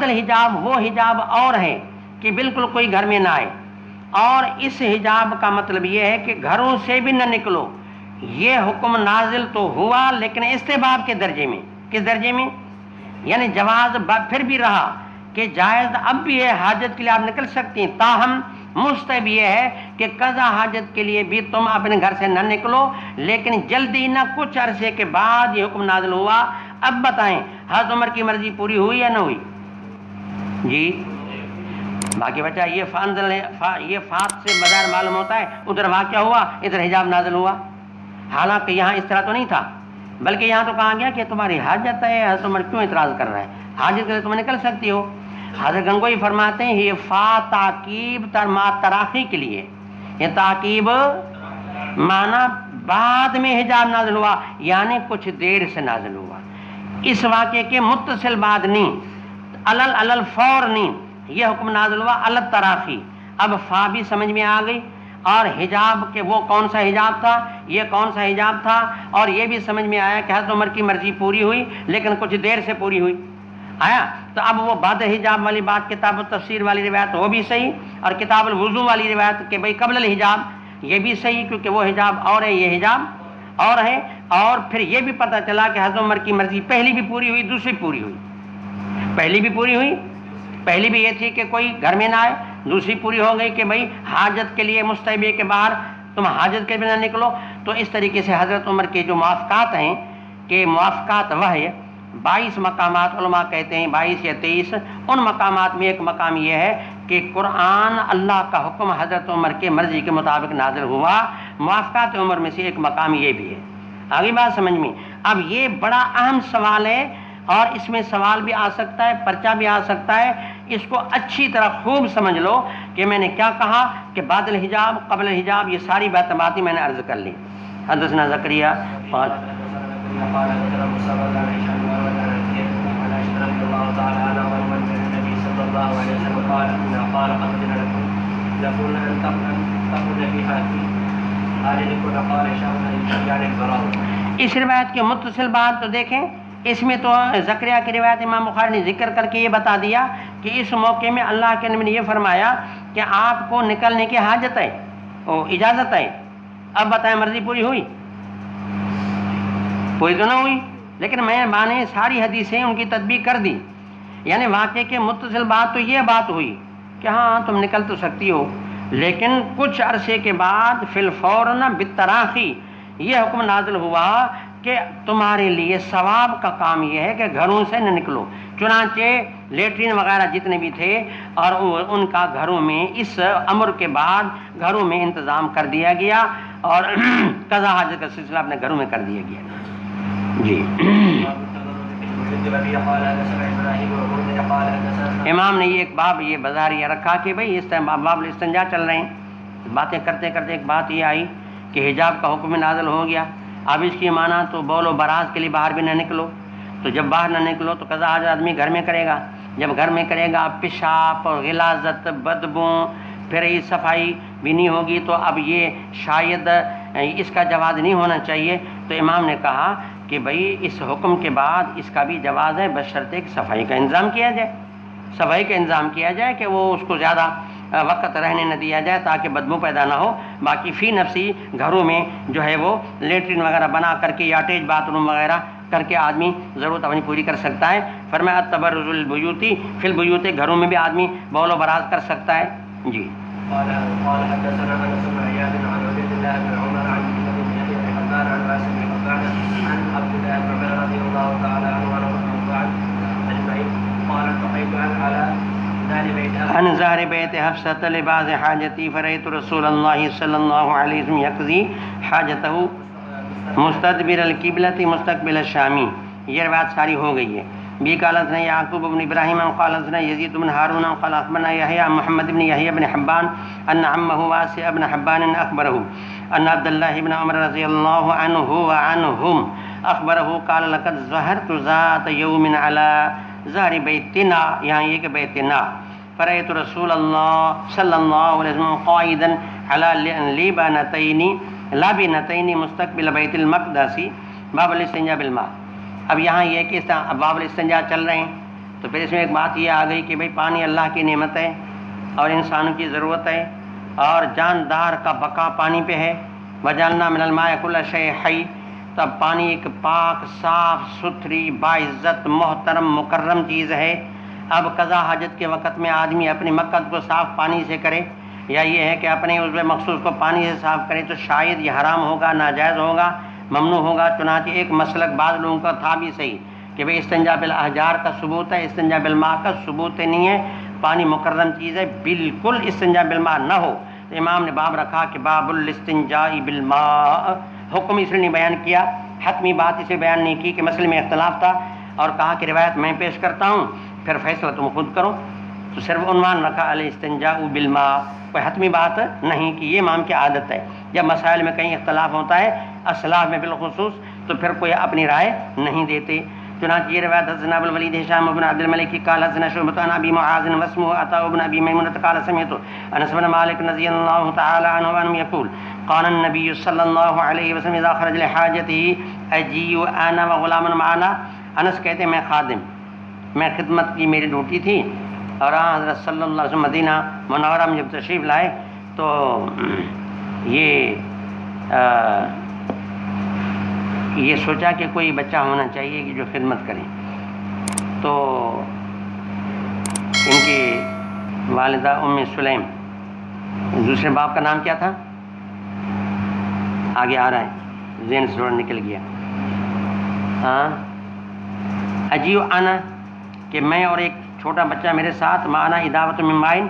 بعد الحجاب وہ حجاب اور ہے کہ بالکل کوئی گھر میں نہ آئے، اور اس حجاب کا مطلب یہ ہے کہ گھروں سے بھی نہ نکلو۔ یہ حکم نازل تو ہوا لیکن استحباب کے درجے میں۔ کس درجے میں؟ یعنی جواز پھر بھی رہا کہ جائز اب بھی ہے، حاجت کے لیے آپ نکل سکتی ہیں، تاہم مستحب یہ ہے کہ قضا حاجت کے لیے بھی تم اپنے گھر سے نہ نکلو، لیکن جلدی نہ، کچھ عرصے کے بعد یہ حکم نازل ہوا۔ اب بتائیں حضرت عمر کی مرضی پوری ہوئی یا نہ ہوئی؟ جی باقی بچہ یہ فات سے بظاہر معلوم ہوتا ہے ادھر واقعہ ہوا، ادھر حجاب نازل ہوا، حالانکہ یہاں اس طرح تو نہیں تھا، بلکہ یہاں تو کہا گیا کہ تمہاری حاجت ہے، حضرت عمر کیوں اعتراض کر رہا ہے؟ حاجت کے لیے تم نکل سکتی ہو۔ حضرت گنگوئی فرماتے ہیں یہ فا تاکیب تراخی کے لیے، یہ تاکیب معنی بعد میں حجاب نازل ہوا، یعنی کچھ دیر سے نازل ہوا، اس واقعے کے متصل بعد نہیں، علل فور نہیں، یہ حکم نازل ہوا علل تراخی۔ اب فا بھی سمجھ میں آ گئی، اور حجاب کے وہ کون سا حجاب تھا، یہ کون سا حجاب تھا، اور یہ بھی سمجھ میں آیا کہ حضرت عمر کی مرضی پوری ہوئی لیکن کچھ دیر سے پوری ہوئی آیا۔ تو اب وہ بعد حجاب والی بات، کتاب التفسیر والی روایت وہ بھی صحیح، اور کتاب الوضو والی روایت کہ بھئی قبل الحجاب یہ بھی صحیح، کیونکہ وہ حجاب اور ہے، یہ حجاب اور ہے۔ اور پھر یہ بھی پتہ چلا کہ حضرت عمر کی مرضی پہلی بھی پوری ہوئی، دوسری پوری ہوئی۔ پہلی بھی پوری ہوئی، پہلی بھی یہ تھی کہ کوئی گھر میں نہ آئے، دوسری پوری ہو گئی کہ بھئی حاجت کے لیے مستحب ہے کہ باہر تم حاجت کے بنا نکلو۔ تو اس طریقے سے حضرت عمر کے جو موافقات ہیں کہ موافقات وہ ہے 22 مقامات، علماء کہتے ہیں 22 یا 23، ان مقامات میں ایک مقام یہ ہے کہ قرآن اللہ کا حکم حضرت عمر کے مرضی کے مطابق نازل ہوا۔ موافقات عمر میں سے ایک مقام یہ بھی ہے۔ آگے بات سمجھ میں؟ اب یہ بڑا اہم سوال ہے، اور اس میں سوال بھی آ سکتا ہے، پرچہ بھی آ سکتا ہے۔ اس کو اچھی طرح خوب سمجھ لو کہ میں نے کیا کہا کہ بعد الحجاب قبل الحجاب یہ ساری باتیں میں نے عرض کر لی۔ حدثنا زکریا قال اس روایت کے متصل بات تو دیکھیں، اس میں تو زکریا کی روایت امام بخاری نے ذکر کر کے یہ بتا دیا کہ اس موقع میں اللہ کے نبی نے یہ فرمایا کہ آپ کو نکلنے کی حاجت ہے، اجازت ہے۔ اب بتائیں مرضی پوری ہوئی؟ پوری تو نہ ہوئی، لیکن میں نے ساری حدیثیں ان کی تطبیق کر دی، یعنی واقعے کے متصل بات تو یہ بات ہوئی کہ ہاں تم نکل تو سکتی ہو، لیکن کچھ عرصے کے بعد فی الفور بالتراخی یہ حکم نازل ہوا کہ تمہارے لیے ثواب کا کام یہ ہے کہ گھروں سے نہ نکلو۔ چنانچہ لیٹرین وغیرہ جتنے بھی تھے اور ان کا گھروں میں اس امر کے بعد گھروں میں انتظام کر دیا گیا، اور قضا حاجت کا سلسلہ اپنے گھروں میں کر دیا گیا۔ جی امام نے یہ ایک باب یہ بازار یہ رکھا کہ بھئی اس ٹائم باب الاستنجا چل رہے ہیں، باتیں کرتے کرتے ایک بات یہ آئی کہ حجاب کا حکم نازل ہو گیا۔ اب اس کی معنی تو بول و براز کے لیے باہر بھی نہ نکلو، تو جب باہر نہ نکلو تو قضا حاجت آدمی گھر میں کرے گا، جب گھر میں کرے گا پیشاب اور غلاظت بدبو پھر یہ صفائی بھی نہیں ہوگی، تو اب یہ شاید اس کا جواز نہیں ہونا چاہیے۔ تو امام نے کہا کہ بھئی اس حکم کے بعد اس کا بھی جواز ہے، بشرطے کہ صفائی کا انتظام کیا جائے، صفائی کا انتظام کیا جائے کہ وہ اس کو زیادہ وقت رہنے نہ دیا جائے تاکہ بدبو پیدا نہ ہو۔ باقی فی نفسی گھروں میں جو ہے وہ لیٹرین وغیرہ بنا کر کے یا اٹیچ باتھ روم وغیرہ کر کے آدمی ضرورت اپنی پوری کر سکتا ہے۔ فرمایا التبرج البیوتی فی البیوت، گھروں میں بھی آدمی بول و براز کر سکتا ہے۔ جی قال حدثنا انس بن عياض عن عبد الله بن عمر عن ابي حبان عن واسع بن حبان عن عبد الله بن عمر رضي الله تعالى عنه عن اجمعين قال انتهيت على عن ظهر بيت حفصة لبعض حاجتي فرأيت رسول الله صلى الله عليه وسلم يقضي حاجته مستدبر القبلة مستقبل الشامی۔ یہ روایت ساری ہو گئی ہے۔ بی قال حدثنا یعقوب بن ابراہیم قال حدثنا یزید بن ہارون قال اخبرنا یحییٰ محمد بن یحییٰ بن حبان ان عمه واسع بن حبان اخبره ان عبد الله بن عمر رضی اللہ عنہ وعنهم اخبره قال لقد ظهرت ذات يوم على ظهر بیتنا، یہاں یہ کہ بیتنا، فرأيت رسول اللہ صلی اللہ علیہ وسلم قائدا على لابنتین مستقبل بیت المقدس باب الاستنجاء بالماء۔ اب یہاں یہ کہ باب الاستنجاء چل رہے ہیں، تو پھر اس میں ایک بات یہ آ گئی کہ بھئی پانی اللہ کی نعمت ہے اور انسانوں کی ضرورت ہے، اور جاندار کا بقا پانی پہ ہے۔ وجعلنا من الماء کل شیء حی، تب پانی ایک پاک صاف ستھری باعزت محترم مکرم چیز ہے۔ اب قضا حاجت کے وقت میں آدمی اپنی مقصد کو صاف پانی سے کرے، یا یہ ہے کہ اپنے عضو مخصوص کو پانی سے صاف کرے، تو شاید یہ حرام ہوگا، ناجائز ہوگا، ممنوع ہوگا۔ چنانچہ ایک مسلک بعض لوگوں کا تھا بھی صحیح کہ بھئی استنجا بالاحجار کا ثبوت ہے، استنجا بالماء کا ثبوت نہیں ہے، پانی مکرم چیز ہے، بالکل استنجا بالماء نہ ہو۔ تو امام نے باب رکھا کہ باب الاستنجاء بالماء، حکم اس لیے نہیں بیان کیا، حتمی بات اسے بیان نہیں کی کہ مسئلے میں اختلاف تھا، اور کہا کہ روایت میں پیش کرتا ہوں، پھر فیصلہ تم خود کرو۔ تو صرف عنوان رکھا الاستنجاء بالماء، کوئی حتمی بات نہیں کی، یہ امام کی عادت ہے۔ جب مسائل میں کہیں اختلاف ہوتا ہے، اسلاف میں بالخصوص، تو پھر کوئی اپنی رائے نہیں دیتے۔ چنانچہ یہ روایت حدثنا ابو الولید ہشام بن عبد الملک قال حدثنا شعبۃ عن ابی معاذ واسمه عطاء بن ابی میمونۃ قال سمعت انس بن مالک رضی اللہ تعالی عنہ عنہ یقول قال النبي صلی اللہ علیہ وسلم اذا خرج لحاجته اجیء انا وغلام معنا۔ انس کہتے ہیں میں خادم، میں خدمت کی میری ڈیوٹی تھی، اور حضرت صلی اللہ علیہ وسلم مدینہ منورہ میں جب تشریف لائے تو یہ سوچا کہ کوئی بچہ ہونا چاہیے کہ جو خدمت کرے۔ تو ان کی والدہ ام سلیم، دوسرے باپ کا نام کیا تھا؟ آگے آ رہا ہے، ذہن سے تھوڑا نکل گیا۔ ہاں، اجیو انا، کہ میں اور ایک چھوٹا بچہ میرے ساتھ، معنا اداوت من مائن،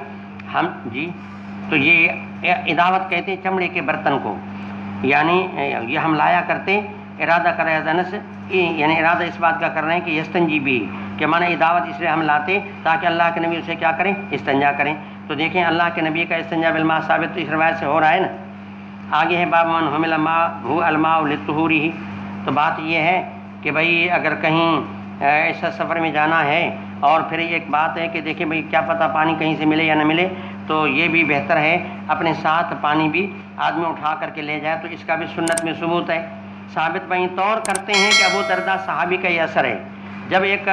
ہم جی، تو یہ اداوت کہتے ہیں چمڑے کے برتن کو، یعنی یہ ہم لایا کرتے، ارادہ کر رہے ہیں انس، یعنی ارادہ اس بات کا کر رہے ہیں کہ یستنجی بھی، کہ معنی اداوت اس لیے ہم لاتے تاکہ اللہ کے نبی اسے کیا کریں، استنجا کریں۔ تو دیکھیں اللہ کے نبی کا استنجا بالماء ثابت تو اس روایت سے ہو رہا ہے نا۔ آگے ہے باب من حمل ماء الماء للطہورہ، تو بات یہ ہے کہ بھئی اگر کہیں ایسا سفر میں جانا ہے، اور پھر ایک بات ہے کہ دیکھیں بھئی کیا پتہ پانی کہیں سے ملے یا نہ ملے، تو یہ بھی بہتر ہے اپنے ساتھ پانی بھی آدمی اٹھا کر کے لے جائے، تو اس کا بھی سنت میں ثبوت ہے۔ ثابت بھائی طور کرتے ہیں کہ ابو درداء صحابی کا یہ اثر ہے، جب ایک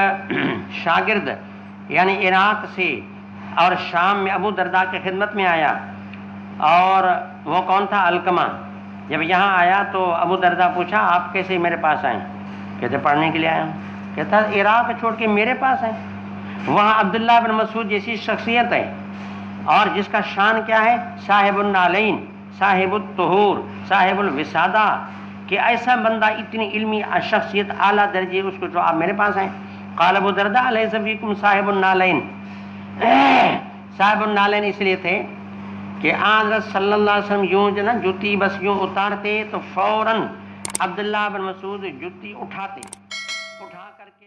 شاگرد یعنی عراق سے اور شام میں ابو درداء کی خدمت میں آیا، اور وہ کون تھا؟ علقمہ۔ جب یہاں آیا تو ابو درداء پوچھا آپ کیسے میرے پاس آئیں؟ کہتے پڑھنے کے لیے آیا ہوں۔ کہتا عراق چھوڑ کے میرے پاس آئیں؟ وہاں عبداللہ بن مسعود جیسی شخصیت ہے، اور جس کا شان کیا ہے؟ صاحب النالین، صاحب الطہور، صاحب الوسادہ، کہ ایسا بندہ اتنی علمی شخصیت اعلیٰ درجے اس کو جو آپ میرے پاس ہیں۔ قال ابو درداء لیس فیکم صاحب النالین، صاحب النالین اس لیے تھے کہ حضرت صلی اللہ علیہ وسلم یوں جو نا جوتی بس یوں اتارتے تو فوراً عبداللہ بن مسعود جوتی اٹھاتے، اٹھا کر کے